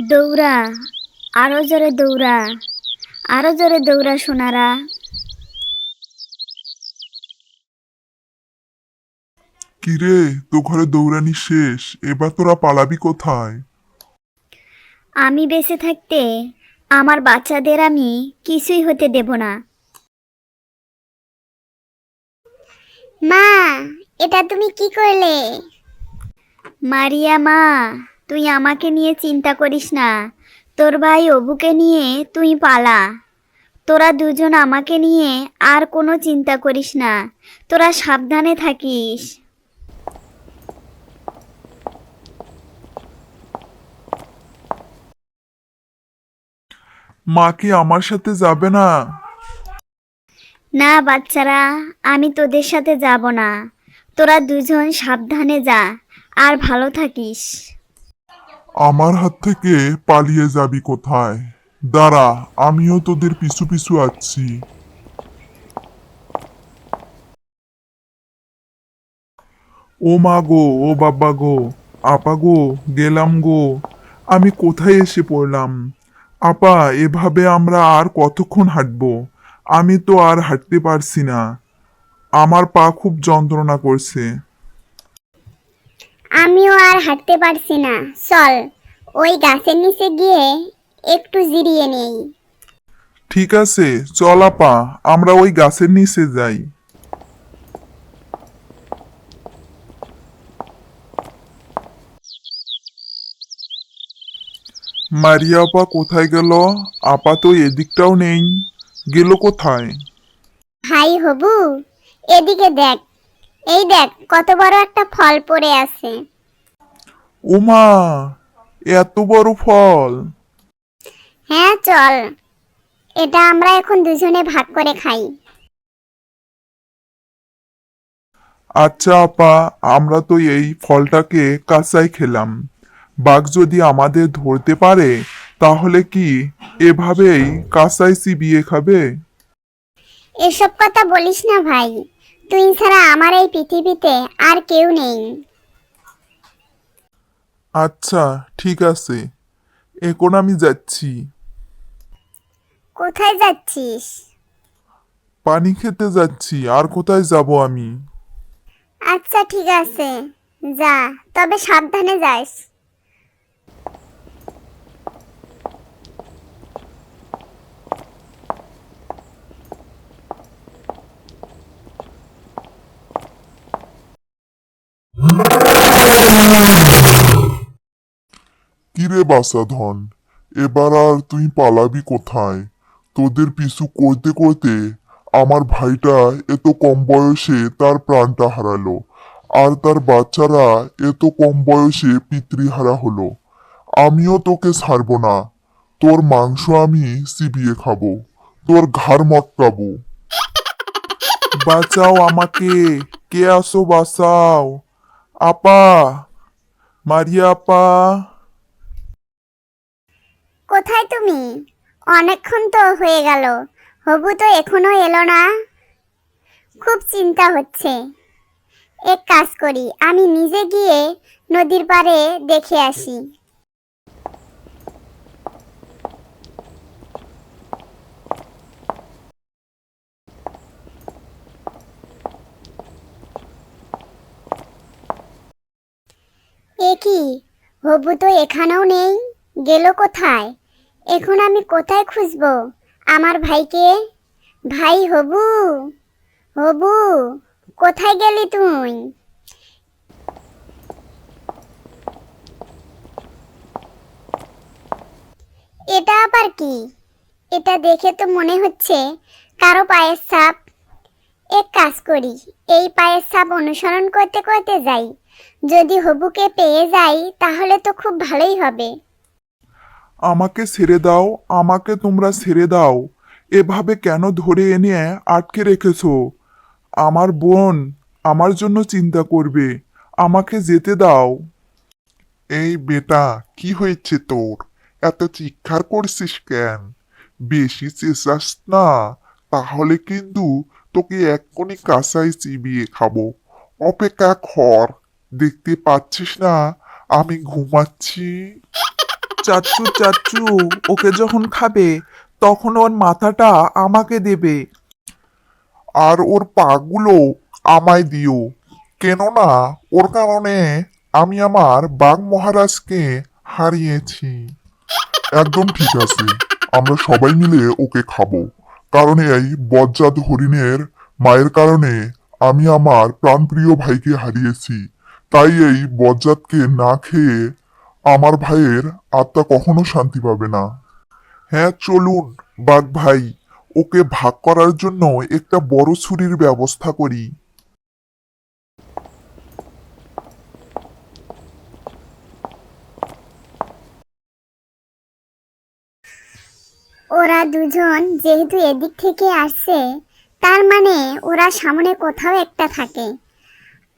দৌড়া, আরো জোরে দৌড়া, আরো জোরে দৌড়া সোনারা। কিরে, তো ঘরে দৌড়ানি শেষ, এবার তোরা পালাবি কোথায়? আমি বেঁচে থাকতে আমার বাচ্চাদের আমি কিছুই হতে দেব না। মা, এটা তুমি কি করলে? মারিয়া মা, তুই আমাকে নিয়ে চিন্তা করিস না। তোর ভাই অবুকে নিয়ে তুই পালা। তোরা দুজন আমাকে নিয়ে আর কোনো চিন্তা করিস না। তোরা সাবধানে থাকিস। মা কি আমার সাথে যাবে না? না বাচ্চারা, আমি তোদের সাথে যাব না। তোরা দুজন সাবধানে যা আর ভালো থাকিস। আমার হাত থেকে পালিয়ে যাবি কোথায়? দাঁড়া, আমিও তোদের পিছু পিছু আসছি। ও মা গো, ও বাবা গো, আপা গো, গেলাম গো। আমি কোথায় এসে পড়লাম? আপা, এভাবে আমরা আর কতক্ষণ হাঁটবো? আমি তো আর হাঁটতে পারছি না। আমার পা খুব যন্ত্রণা করছে। আমিও আর হাঁটতে পারছি না। চল, ওই গাছের নিচে গিয়ে একটু জিরিয়ে নেই। ঠিক আছে, চল আপা, আমরা ওই গাছের নিচে যাই। মারিয়া আপা কোথায় গেল? আপা তো এদিকটাও নেই, গেল কোথায়? হাই হবু, এদিকে দেখ। এই দেখ, কত বড় একটা ফল পড়ে আছে। ওমা, এত বড় ফল! হ্যাঁ চল, এটা আমরা এখন দুজনে ভাগ করে খাই। আচ্ছা আপা, আমরা তো এই ফলটাকে কাঁচাই খেলাম। বাঘ যদি আমাদের ধরতে পারে, তাহলে কি এভাবেই কাঁচাই চিবিয়ে খাবে? এসব কথা বলিস না ভাই, তুই ছাড়া আমার এই পৃথিবীতে আর কেউ নেই। আচ্ছা, ঠিক আছে, এখন আমি যাচ্ছি। কোথায় যাচ্ছিস? পানি খেতে যাচ্ছি, আর কোথায় যাব আমি? আচ্ছা ঠিক আছে, যা, তবে সাবধানে যাস। কিরে বাছাধন, এবার আর তুই পালাবি কোথায়? তোদের পিছু করতে করতে আমার ভাইটা এত কম বয়সে তার প্রাণটা হারালো, আর তার বাচ্চারা এত কম বয়সে পিতৃহারা হলো। আমিও তোকে ছাড়বো না। তোর মাংস আমি চিবিয়ে খাবো, তোর ঘাড় মটকাবো। বাঁচাও আমাকে, কে আসো বাঁচাও! আপা, মারিয়া আপা। কোথায় তুমি? অনেকক্ষণ তো হয়ে গেল, হবু তো এখনো এলো না। খুব চিন্তা হচ্ছে। এক কাজ করি, আমি নিজে গিয়ে নদীর পাড়ে দেখে আসি। এ কি, হবু তো এখানেও নেই, গেল কোথায়? এখন আমি কোথায় খুঁজবো আমার ভাইকে? ভাই হবু, হবু, কোথায় গেলি তুই? এটা আবার কি? এটা দেখে তো মনে হচ্ছে কারো পায়ের ছাপ। এক কাজ করি, এই পায়ের ছাপ অনুসরণ করতে করতে যাই। যদি হবুকে পেয়ে যাই তাহলে তো খুব ভালোই হবে। আমাকে ছেড়ে দাও, আমাকে তোমরা ছেড়ে দাও। এভাবে কেন ধরে এনে আটকে রেখেছো? আমার বোন আমার জন্য চিন্তা করবে, আমাকে যেতে দাও। এই বেটা, কি হয়েছে তোর? এত চিৎকার করছিস কেন? বেশি চেঁচাস না, তাহলে কিন্তু তোকে এক্ষুনি কাঁচাই চিবিয়ে খাবো। অপেক্ষা কর, দেখতে পাচ্ছিস না আমি ঘুমাচ্ছি? চাচ্চু চাচ্চু ওকে যখন খাবে তখন ওর মাথাটা আমাকে দেবে, আর ওর পাগুলো আমায় দিও, কেননা ওর কারণে আমি আমার বাঘ মহারাজকে হারিয়েছি। একদম ঠিক আছে, আমরা সবাই মিলে ওকে খাবো, কারণ এই বজ্জাত হরিণের মায়ের কারণে আমি আমার প্রাণপ্রিয় ভাইকে হারিয়েছি। তাই এই বজ্জাতকে না খেয়ে আমার ভাইয়ের আত্মা কখনো শান্তি পাবে না। হ্যাঁ চলুন বাঘ ভাই, ওকে ভাগ করার জন্য একটা বড় ছুরির ব্যবস্থা করি। ওরা দুজন যেহেতু এদিক থেকে আসছে, তার মানে ওরা সামনে কোথাও একটা থাকে।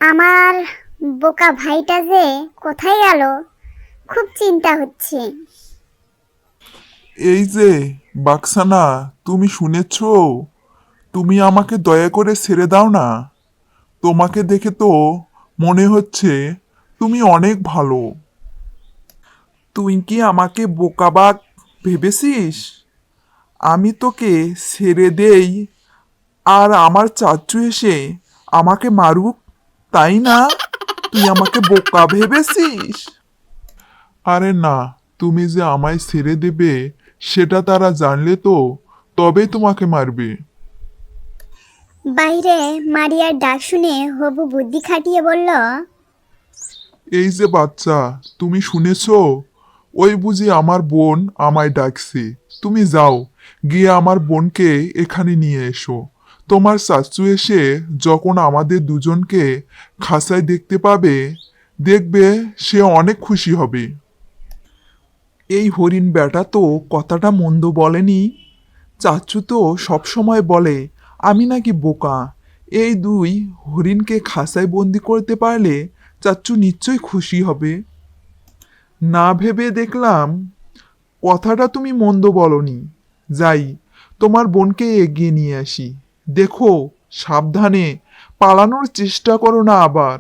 আমার বোকা ভাইটা যে কোথায় গেল, খুব চিন্তা হচ্ছে। এই যে বাক্সানা, তুমি শুনেছ? তুমি আমাকে দয়া করে ছেড়ে দাও না। তোমাকে দেখে তো মনে হচ্ছে তুমি অনেক ভালো। তুই কি আমাকে বোকা বাঘ ভেবেছিস? আমি তোকে ছেড়ে দেই আর আমার চাচ্চু এসে আমাকে মারুক, তাই না? তুই আমাকে বোকা ভেবেছিস? আরে না, তুমি যে আমায় ছেড়ে দেবে সেটা তারা জানলে তো তবেই তোমাকে মারবে। বাইরে মারিয়ার ডাক শুনে হবু বুদ্ধি খাটিয়ে বলল, এই যে বাচ্চা, তুমি শুনেছ? ওই বুঝি আমার বোন আমায় ডাকছে। তুমি যাও, গিয়ে আমার বোনকে এখানে নিয়ে এসো। তোমার চাচু এসে যখন আমাদের দুজনকে খাঁচায় দেখতে পাবে, দেখবে সে অনেক খুশি হবে। এই হরিণ বেটা তো কথাটা মন্দ বলেনি। চাচু তো সবসময় বলে আমি নাকি বোকা। এই দুই হরিণকে খাঁচায় বন্দি করতে পারলে চাচু নিশ্চয়ই খুশি হবে। না ভেবে দেখলাম কথাটা তুমি মন্দ বলনি। যাই, তোমার বোনকে এগিয়ে নিয়ে আসি। দেখো, সাবধানে, পালানোর চেষ্টা করো না আবার।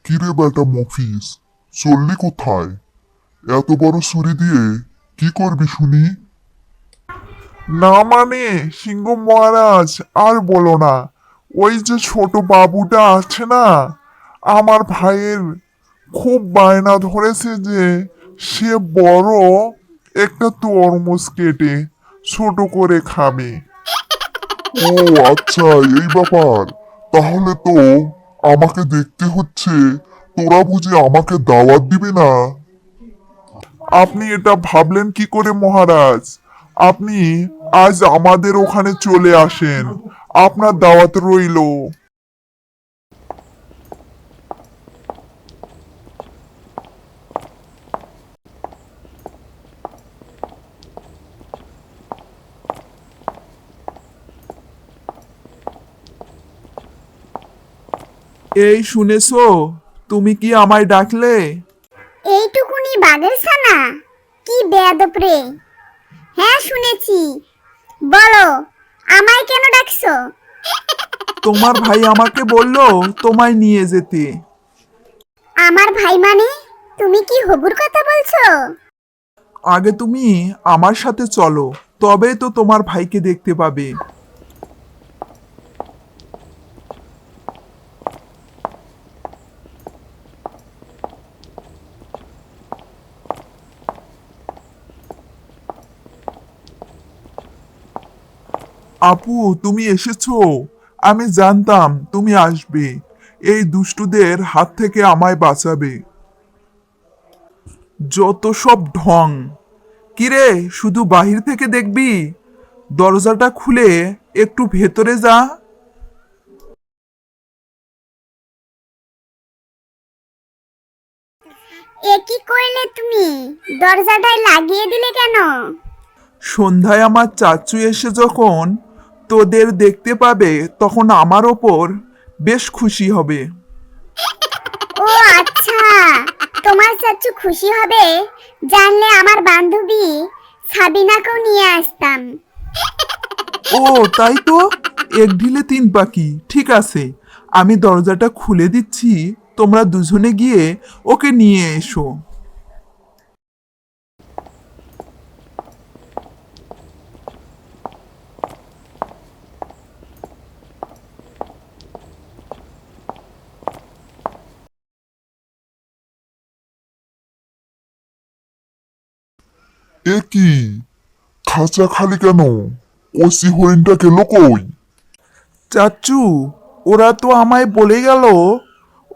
কিরে বেটা মফিস, চললি কোথায়? এত বড় ছুরি দিয়ে কি করবি শুনি? না মানে সিংহ মহারাজ, আর বলো না। ওই যে ছোট বাবুটা আছে না, আমার ভাইয়ের খুব বায়না ধরেছে যে সে বড় একটা তরমুজ কেটে ছোট করে খাবে। ও আচ্ছা, এই ব্যাপার। তাহলে তো আমাকে দেখতে হচ্ছে। তোরা বুঝি আমাকে দাওয়াত দিবি না? আপনি এটা ভাবলেন কি করে মহারাজ? আপনি আজ আমাদের ওখানে চলে আসেন, আপনার দাওয়াত রইলো। এই শুনেছো? তুমি কি আমায় ডাকলে? এইটুকুনি বাঘের ছানা, কি বেয়াদব রে। হ্যাঁ শুনেছি, বলো আমায় কেন ডাকছো? তোমার ভাই আমাকে বললো তোমায় নিয়ে যেতে। আমার ভাই মানে? তুমি কি হবুর কথা বলছো? আগে তুমি আমার সাথে চলো, তবেই তো তোমার ভাইকে দেখতে পাবে। আপু, তুমি এসেছো। আমি জানতাম তুমি আসবে। এই দুষ্টুদের হাত থেকে আমায় বাঁচাবে। যত সব ঢং! কিরে, শুধু বাহির থেকে দেখবি? দরজাটা খুলে একটু ভেতরে যা। এ কি করলে তুমি? দরজাটায় লাগিয়ে দিলে কেন? সন্ধ্যায় আমার চাচু এসে যখন তোদের দেখতে পাবে তখন আমার ওপর বেশ খুশি হবে। ও আচ্ছা, তোমার চাচু খুশি হবে জানলে আমার বান্ধবী সাবিনাকেও নিয়ে আসতাম। ও তাই তো, এক ঢিলে তিন পাখি। ঠিক আছে, আমি দরজাটা খুলে দিচ্ছি, তোমরা দুজনে গিয়ে ওকে নিয়ে এসো। এ কি, খাঁচা খালি কেন? কষি হরিণটা গেল কই? চাচু, ওরা তো আমায় বলে গেল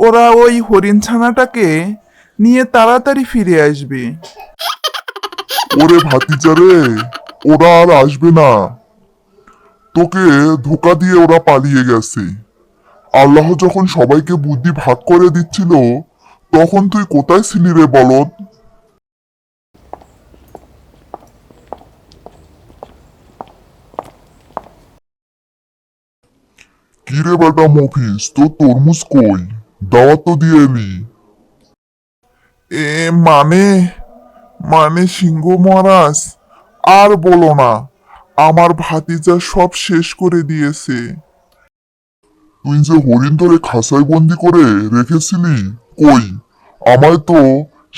ওরা ওই হরিণ ছানাটাকে নিয়ে তাড়াতাড়ি ফিরে আসবে। ওরে ভাতিজারে, ওরা আর আসবে না। তোকে ধোকা দিয়ে ওরা পালিয়ে গেছে। আল্লাহ যখন সবাইকে বুদ্ধি ভাগ করে দিচ্ছিল, তখন তুই কোথায় ছিলি রে বলদ? কি রে বেটা মফিস, তোর তরমুজ কই? দাওয়াত তো দিয়ে এলি। এ মানে মানে সিংহ মহারাজ, আর বলো না, আমার ভাতিজা সব শেষ করে দিয়েছে। তুই যে হরিণ ধরে খাঁচায় বন্দি করে রেখেছিলি, কই? আমায় তো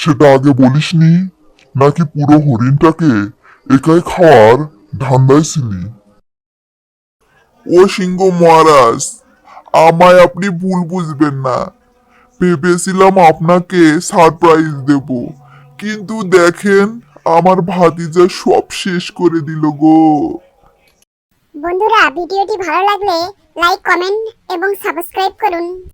সেটা আগে বলিসনি। নাকি পুরো হরিণটাকে একাই খাওয়ার ধান্দায় ছিলি? ও সিংহ মহারাজ, আমায় আপনি ভুল বুঝবেন না। ভেবেছিলাম আপনাকে সারপ্রাইজ দেব, কিন্তু দেখেন আমার ভাতিজা সব শেষ করে দিল গো। বন্ধুরা, ভিডিওটি ভালো লাগলে লাইক, কমেন্ট এবং সাবস্ক্রাইব করুন।